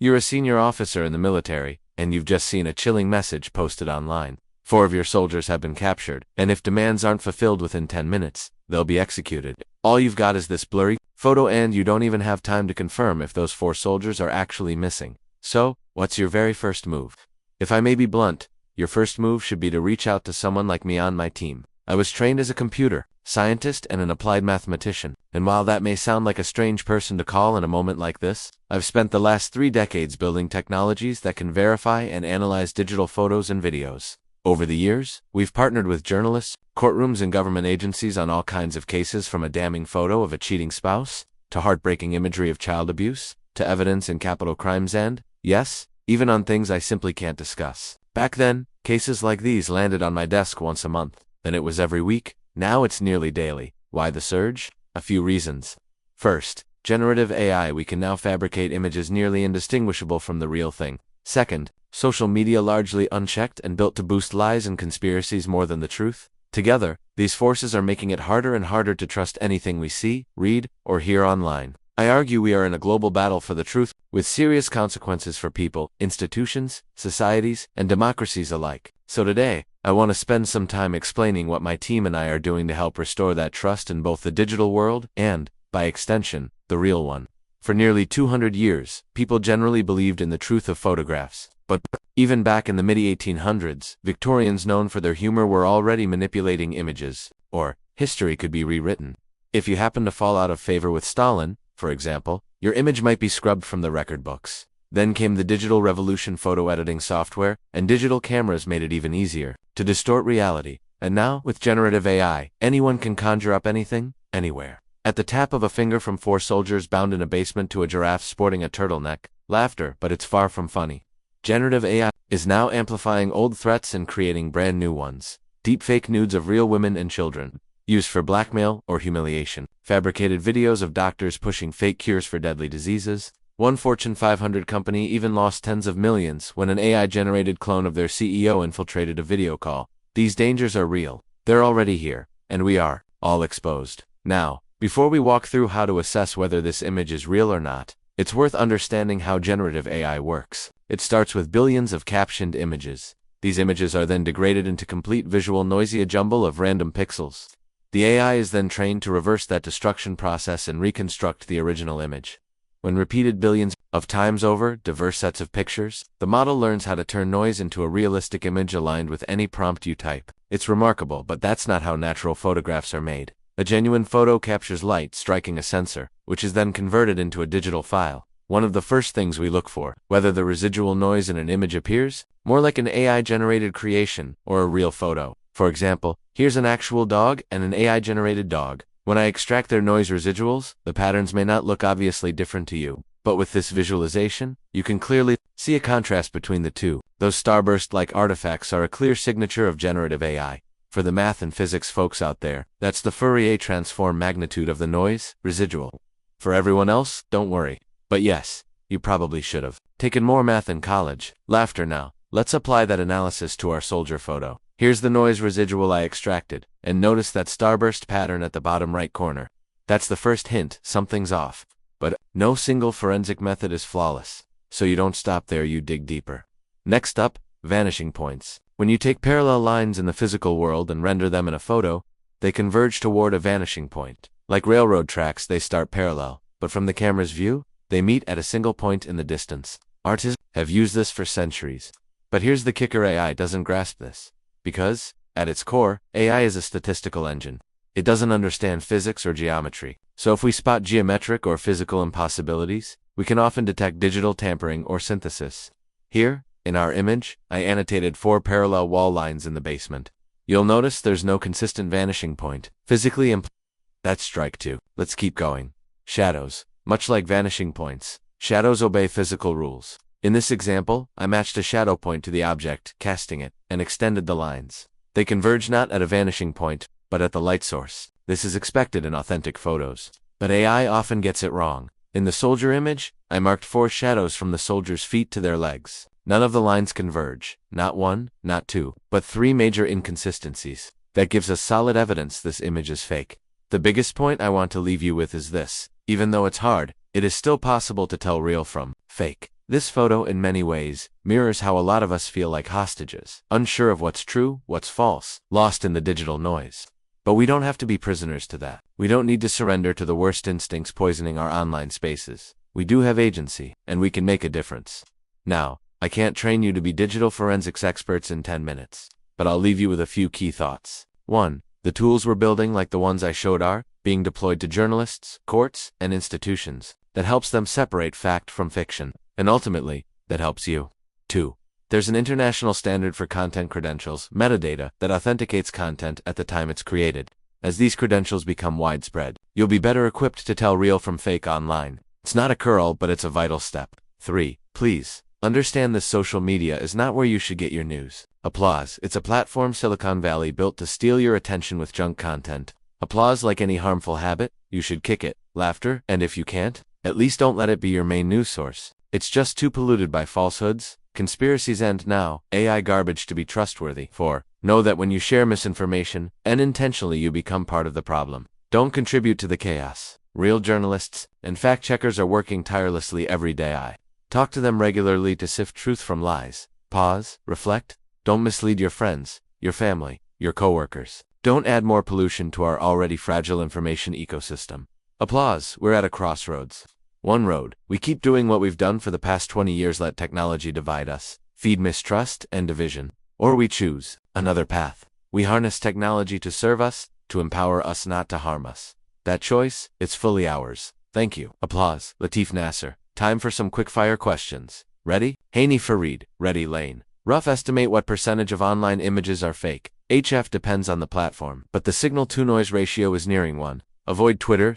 You're a senior officer in the military, and you've just seen a chilling message posted online. 4 of your soldiers have been captured, and if demands aren't fulfilled within 10 minutes, they'll be executed. All you've got is this blurry photo, and you don't even have time to confirm if those 4 soldiers are actually missing. So, what's your very first move? If I may be blunt, your first move should be to reach out to someone like me on my team. I was trained as a computer scientist and an applied mathematician, and while that may sound like a strange person to call in a moment like this, I've spent the last 3 decades building technologies that can verify and analyze digital photos and videos. Over the years, we've partnered with journalists, courtrooms, and government agencies on all kinds of cases, from a damning photo of a cheating spouse, to heartbreaking imagery of child abuse, to evidence in capital crimes, and, yes, even on things I simply can't discuss. Back then, cases like these landed on my desk once a month. Then it was every week. Now it's nearly daily. Why the surge? A few reasons. First, generative AI. We can now fabricate images nearly indistinguishable from the real thing. Second, social media, largely unchecked and built to boost lies and conspiracies more than the truth. Together, these forces are making it harder and harder to trust anything we see, read, or hear online. I argue we are in a global battle for the truth, with serious consequences for people, institutions, societies, and democracies alike. So today, I want to spend some time explaining what my team and I are doing to help restore that trust in both the digital world and, by extension, the real one. For nearly 200 years, people generally believed in the truth of photographs. But even back in the mid-1800s, Victorians known for their humor were already manipulating images, or history could be rewritten. If you happen to fall out of favor with Stalin, for example, your image might be scrubbed from the record books. Then came the digital revolution. Photo editing software and digital cameras made it even easier to distort reality. And now, with generative AI, anyone can conjure up anything, anywhere. At the tap of a finger, from 4 soldiers bound in a basement to a giraffe sporting a turtleneck. Laughter, but it's far from funny. Generative AI is now amplifying old threats and creating brand new ones. Deepfake nudes of real women and children, used for blackmail or humiliation. Fabricated videos of doctors pushing fake cures for deadly diseases. One Fortune 500 company even lost tens of millions when an AI-generated clone of their CEO infiltrated a video call. These dangers are real. They're already here, and we are all exposed. Now, before we walk through how to assess whether this image is real or not, it's worth understanding how generative AI works. It starts with billions of captioned images. These images are then degraded into complete visual noisy, a jumble of random pixels. The AI is then trained to reverse that destruction process and reconstruct the original image. When repeated billions of times over diverse sets of pictures, the model learns how to turn noise into a realistic image aligned with any prompt you type. It's remarkable, but that's not how natural photographs are made. A genuine photo captures light striking a sensor, which is then converted into a digital file. One of the first things we look for, whether the residual noise in an image appears more like an AI-generated creation or a real photo. For example, here's an actual dog and an AI-generated dog. When I extract their noise residuals, the patterns may not look obviously different to you, but with this visualization, you can clearly see a contrast between the two. Those starburst-like artifacts are a clear signature of generative AI. For the math and physics folks out there, that's the Fourier transform magnitude of the noise residual. For everyone else, don't worry. But yes, you probably should have taken more math in college. Laughter now. Let's apply that analysis to our soldier photo. Here's the noise residual I extracted, and notice that starburst pattern at the bottom right corner. That's the first hint, something's off. But no single forensic method is flawless. So you don't stop there, you dig deeper. Next up, vanishing points. When you take parallel lines in the physical world and render them in a photo, they converge toward a vanishing point. Like railroad tracks, they start parallel, but from the camera's view, they meet at a single point in the distance. Artists have used this for centuries. But here's the kicker: AI doesn't grasp this. Because, at its core, AI is a statistical engine. It doesn't understand physics or geometry. So if we spot geometric or physical impossibilities, we can often detect digital tampering or synthesis. Here, in our image, I annotated 4 parallel wall lines in the basement. You'll notice there's no consistent vanishing point. Physically that's strike 2. Let's keep going. Shadows. Much like vanishing points, shadows obey physical rules. In this example, I matched a shadow point to the object, casting it, and extended the lines. They converge not at a vanishing point, but at the light source. This is expected in authentic photos. But AI often gets it wrong. In the soldier image, I marked 4 shadows from the soldier's feet to their legs. None of the lines converge. Not 1, not 2, but 3 major inconsistencies. That gives us solid evidence this image is fake. The biggest point I want to leave you with is this: even though it's hard, it is still possible to tell real from fake. This photo, in many ways, mirrors how a lot of us feel like hostages, unsure of what's true, what's false, lost in the digital noise. But we don't have to be prisoners to that. We don't need to surrender to the worst instincts poisoning our online spaces. We do have agency, and we can make a difference. Now, I can't train you to be digital forensics experts in 10 minutes, but I'll leave you with a few key thoughts. 1. The tools we're building, like the ones I showed, are being deployed to journalists, courts, and institutions. That helps them separate fact from fiction, and ultimately, that helps you. 2. There's an international standard for content credentials, metadata, that authenticates content at the time it's created. As these credentials become widespread, you'll be better equipped to tell real from fake online. It's not a curl, but it's a vital step. 3. Please, understand this: social media is not where you should get your news. Applause. It's a platform Silicon Valley built to steal your attention with junk content. Applause, like any harmful habit, you should kick it. Laughter, and if you can't, at least don't let it be your main news source. It's just too polluted by falsehoods, conspiracies, and now, AI garbage to be trustworthy. 4. Know that when you share misinformation, unintentionally you become part of the problem. Don't contribute to the chaos. Real journalists and fact-checkers are working tirelessly every day. Talk to them regularly to sift truth from lies. Pause, reflect. Don't mislead your friends, your family, your coworkers. Don't add more pollution to our already fragile information ecosystem. Applause. We're at a crossroads. One road: we keep doing what we've done for the past 20 years, let technology divide us, feed mistrust and division. Or we choose another path. We harness technology to serve us, to empower us, not to harm us. That choice, it's fully ours. Thank you. Applause. Latif Nasser. Time for some quick-fire questions. Ready? Hany Farid. Ready. Lane. Rough estimate: what percentage of online images are fake? HF depends on the platform, but the signal-to-noise ratio is nearing 1. Avoid Twitter,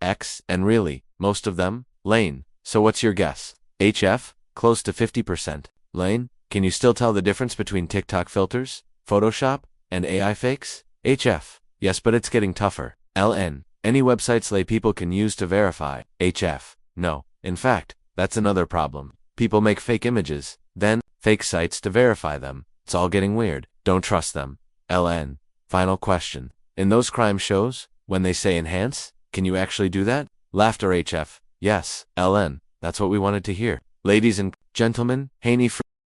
X, and really, most of them. Lane. So what's your guess? HF? Close to 50%. Lane. Can you still tell the difference between TikTok filters, Photoshop, and AI fakes? HF. Yes, but it's getting tougher. LN. Any websites lay people can use to verify? HF. No. In fact, that's another problem. People make fake images, then fake sites to verify them. It's all getting weird. Don't trust them. LN. Final question. In those crime shows, when they say enhance, can you actually do that? Laughter. HF. Yes. LN. That's what we wanted to hear. Ladies and gentlemen, Hany Farid.